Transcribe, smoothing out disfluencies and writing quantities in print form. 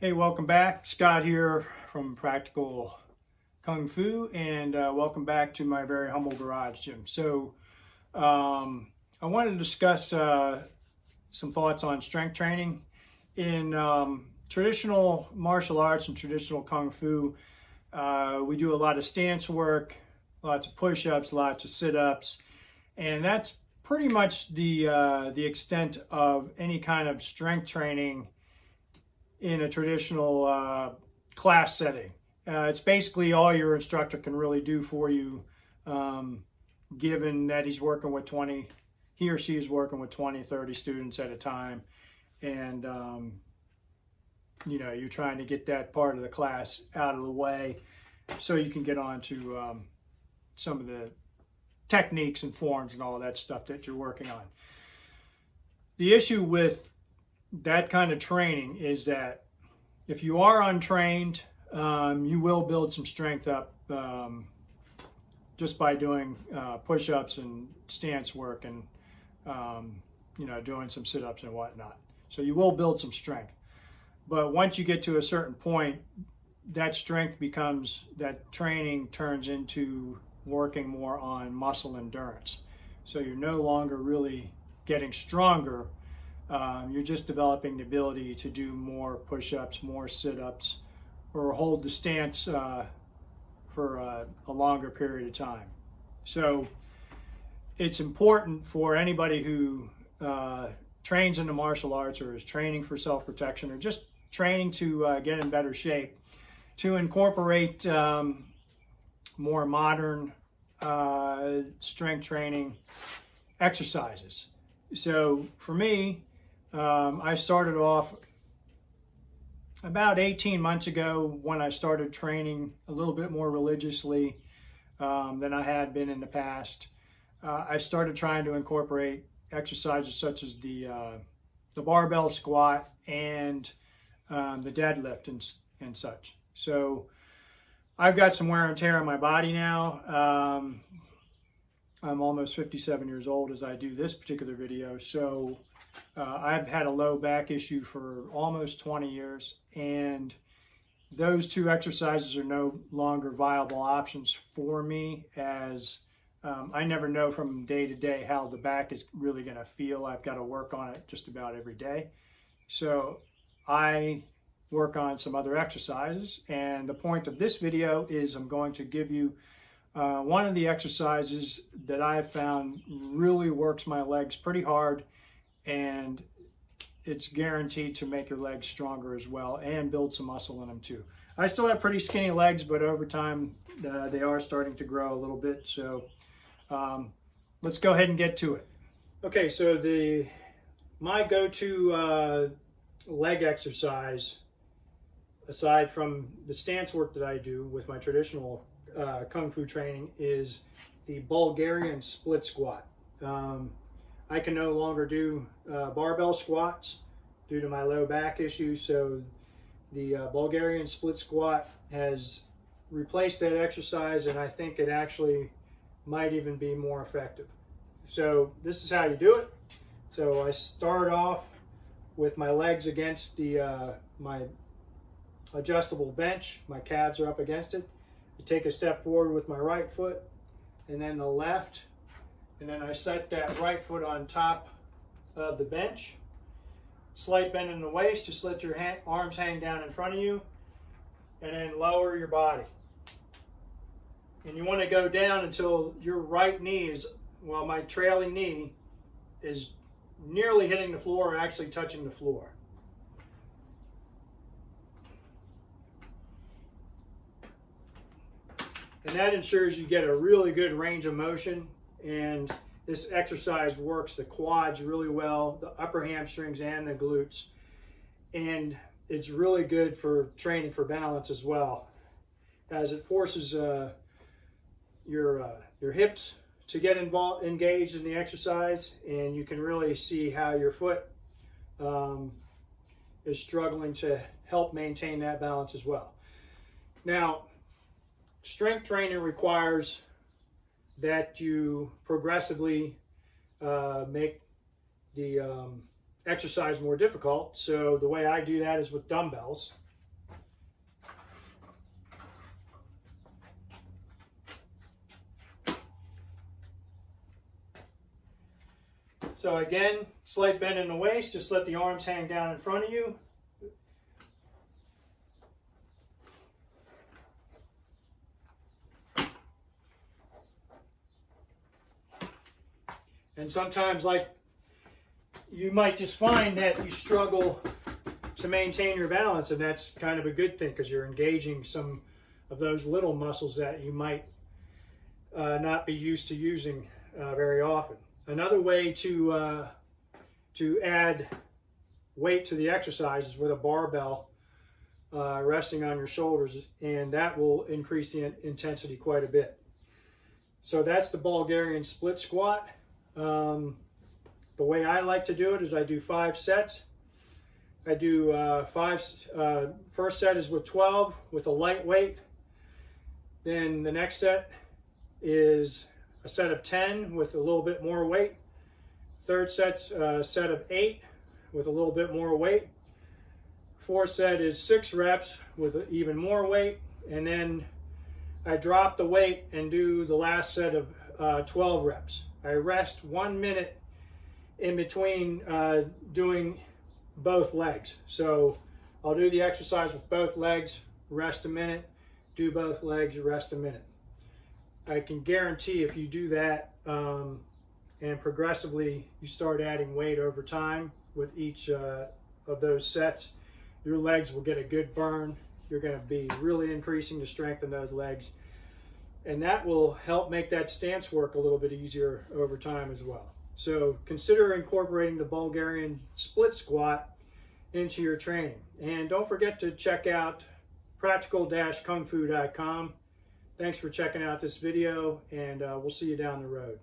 Hey, welcome back. Scott here from Practical Kung Fu, and welcome back to my very humble garage gym. I wanted to discuss some thoughts on strength training. In traditional martial arts and traditional Kung Fu, we do a lot of stance work, lots of push-ups, lots of sit-ups, and that's pretty much the extent of any kind of strength training in a traditional class setting. It's basically all your instructor can really do for you, given that he or she is working with 20, 30 students at a time. And, you're trying to get that part of the class out of the way so you can get on to some of the techniques and forms and all that stuff that you're working on. The issue with that kind of training is that if you are untrained, you will build some strength up just by doing push-ups and stance work and doing some sit-ups and whatnot. So you will build some strength. But once you get to a certain point, that training turns into working more on muscle endurance. So you're no longer really getting stronger. You're just developing the ability to do more push-ups, more sit-ups, or hold the stance for a longer period of time. So it's important for anybody who trains in the martial arts or is training for self-protection or just training to get in better shape to incorporate more modern strength training exercises. So for me, I started off about 18 months ago when I started training a little bit more religiously than I had been in the past. I started trying to incorporate exercises such as the barbell squat and the deadlift and such. So I've got some wear and tear on my body now. I'm almost 57 years old as I do this particular video. So I've had a low back issue for almost 20 years, and those two exercises are no longer viable options for me, as I never know from day to day how the back is really going to feel. I've got to work on it just about every day. So I work on some other exercises, and the point of this video is I'm going to give you one of the exercises that I've found really works my legs pretty hard, and it's guaranteed to make your legs stronger as well and build some muscle in them too. I still have pretty skinny legs, but over time they are starting to grow a little bit. So let's go ahead and get to it. Okay, so my go-to leg exercise, aside from the stance work that I do with my traditional Kung Fu training, is the Bulgarian Split Squat. I can no longer do barbell squats due to my low back issue, so the Bulgarian Split Squat has replaced that exercise, and I think it actually might even be more effective. So this is how you do it. So I start off with my legs against my adjustable bench. My calves are up against it. I take a step forward with my right foot and then the left, and then I set that right foot on top of the bench. Slight bend in the waist, just let your arms hang down in front of you, and then lower your body. And you want to go down until your right knee is, well, my trailing knee is nearly hitting the floor, or actually touching the floor. And that ensures you get a really good range of motion, and this exercise works the quads really well, the upper hamstrings and the glutes, and it's really good for training for balance as well, as it forces your hips to get engaged in the exercise, and you can really see how your foot is struggling to help maintain that balance as well. Now, strength training requires that you progressively make the exercise more difficult. So the way I do that is with dumbbells. So again, slight bend in the waist, just let the arms hang down in front of you. And sometimes, like, you might just find that you struggle to maintain your balance, and that's kind of a good thing because you're engaging some of those little muscles that you might not be used to using very often. Another way to add weight to the exercise is with a barbell resting on your shoulders, and that will increase the intensity quite a bit. So that's the Bulgarian split squat. The way I like to do it is I do 5 sets. I do first set is with 12 with a light weight. Then the next set is a set of 10 with a little bit more weight. Third set's a set of 8 with a little bit more weight. Fourth set is 6 reps with even more weight. And then I drop the weight and do the last set of 12 reps. I rest 1 minute in between doing both legs. So I'll do the exercise with both legs, rest a minute, do both legs, rest a minute. I can guarantee if you do that and progressively you start adding weight over time with each of those sets, your legs will get a good burn. You're going to be really increasing the strength in those legs. And that will help make that stance work a little bit easier over time as well. So consider incorporating the Bulgarian split squat into your training. And don't forget to check out practical-kungfu.com. Thanks for checking out this video, and we'll see you down the road.